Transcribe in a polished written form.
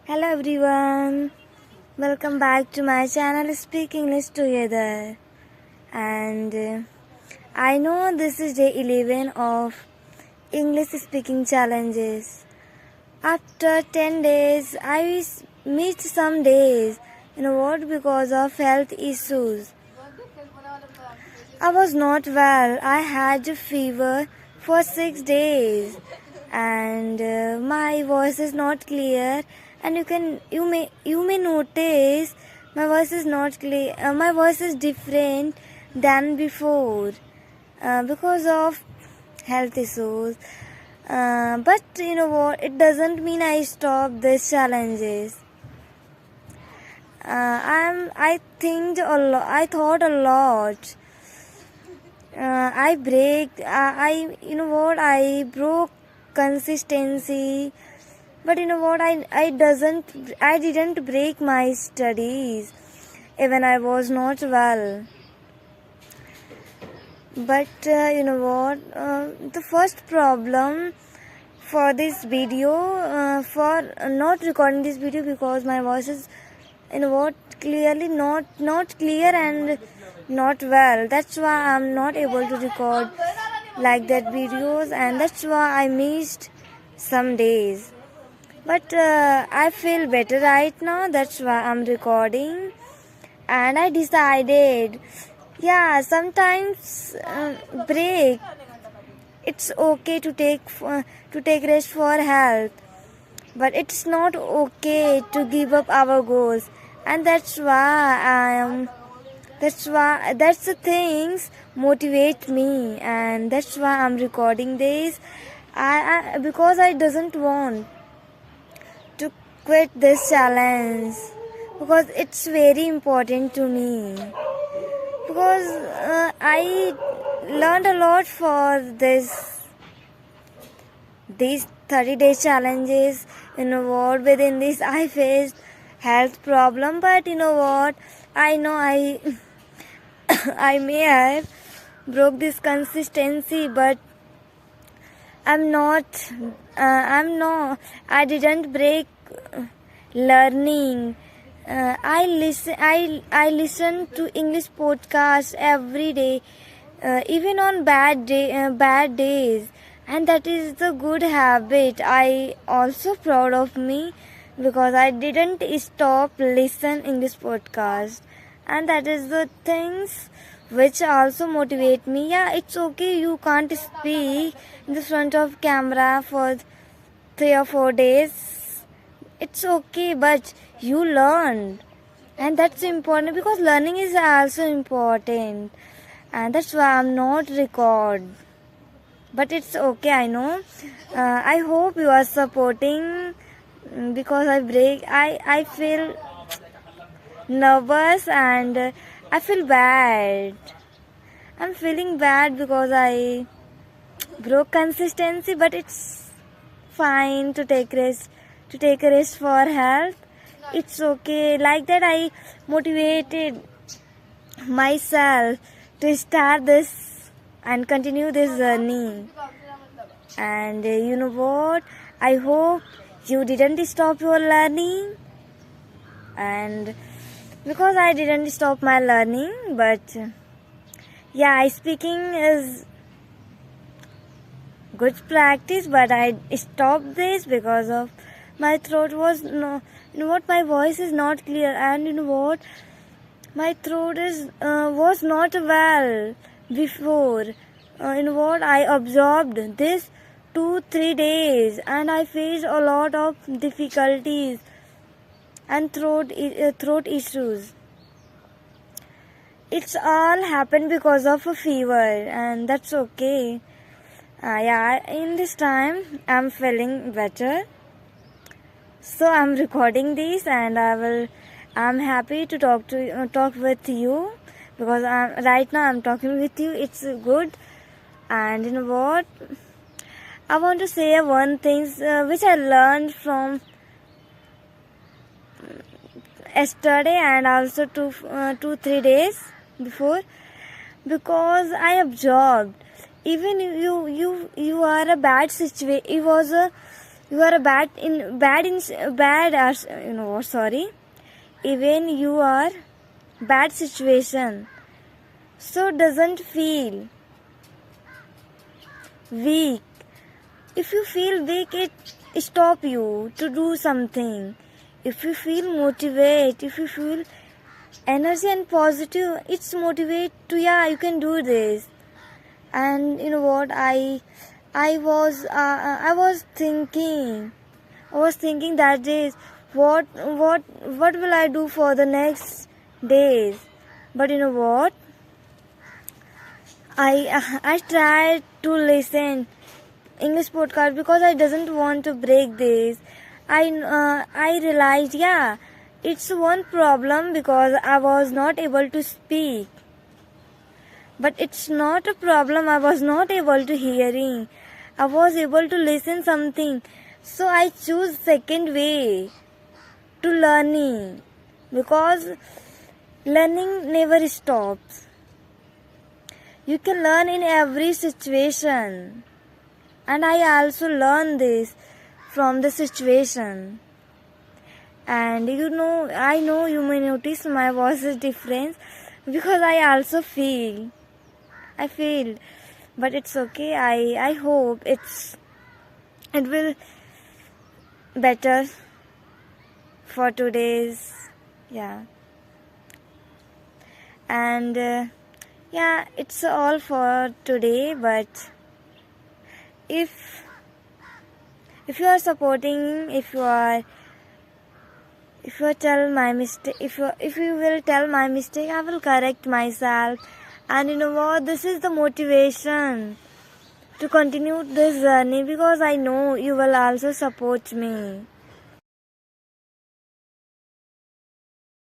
Hello everyone, welcome back to my channel Speak English Together. And I know this is day 11 of English speaking challenges. After 10 days, I missed some days, because of health issues. I was not well, I had a fever for 6 days and my voice is not clear, and you may notice my voice is not clear. My voice is different than before because of health issues. But you know what? It doesn't mean I stop these challenges. I thought a lot. I broke consistency. But I didn't break my studies even I was not well. But the first problem for this video, for not recording this video, because my voice is clearly not clear and not well. That's why I'm not able to record like that videos, and that's why I missed some days. But I feel better right now. That's why I'm recording, and I decided, sometimes break. It's okay to take rest for health, but it's not okay to give up our goals, and that's the things motivate me, and that's why I'm recording this. Because I doesn't want to quit this challenge, because it's very important to me, because I learned a lot for these 30-day challenges. Within this I faced health problem, but I know I I may have broke this consistency, but I didn't break learning. I listen to English podcasts every day, even on bad days, and that is the good habit. I also proud of me, because I didn't stop listen English podcast, and that is the things which also motivate me. Yeah, it's okay, you can't speak in the front of camera for 3 or 4 days. It's okay, but you learned, and that's important, because learning is also important, and that's why I'm not record. But it's okay, I know. I hope you are supporting, because I feel nervous, and I feel bad. I'm feeling bad because I broke consistency, but it's fine to take rest for health. It's okay. Like that, I motivated myself to start this and continue this journey. And you know what? I hope you didn't stop your learning, and because I didn't stop my learning, but speaking is good practice, but I stopped this because of my throat was my voice is not clear, and my throat is was not well before. I absorbed this 2-3 days, and I faced a lot of difficulties and throat issues. It's all happened because of a fever, and that's okay. In this time I'm feeling better, so I'm recording this, and I'm happy to talk with you, because right now I'm talking with you. It's good. And you know what, I want to say one thing which I learned from yesterday, and also 2-3 days before, because I absorbed, even if you are a bad situation, You are a bad as sorry, even you are bad situation, so doesn't feel weak. If you feel weak, it stop you to do something. If you feel motivate, if you feel energy and positive, it's motivate to, yeah, you can do this. And you know what, I was thinking that days, what will I do for the next days. But you know what, I tried to listen English podcast because I doesn't want to break this. I realized, yeah, it's one problem because I was not able to speak. But it's not a problem I was not able to hearing. I was able to listen something. So I choose second way to learning, because learning never stops. You can learn in every situation. And I also learned this from the situation. And I know you may notice my voice is different because I also feel. But it's okay. I hope it will better for today's, yeah. And yeah, it's all for today. But if you are supporting, if you tell my mistake, if you will tell my mistake, I will correct myself. And you know what, this is the motivation to continue this journey, because I know you will also support me.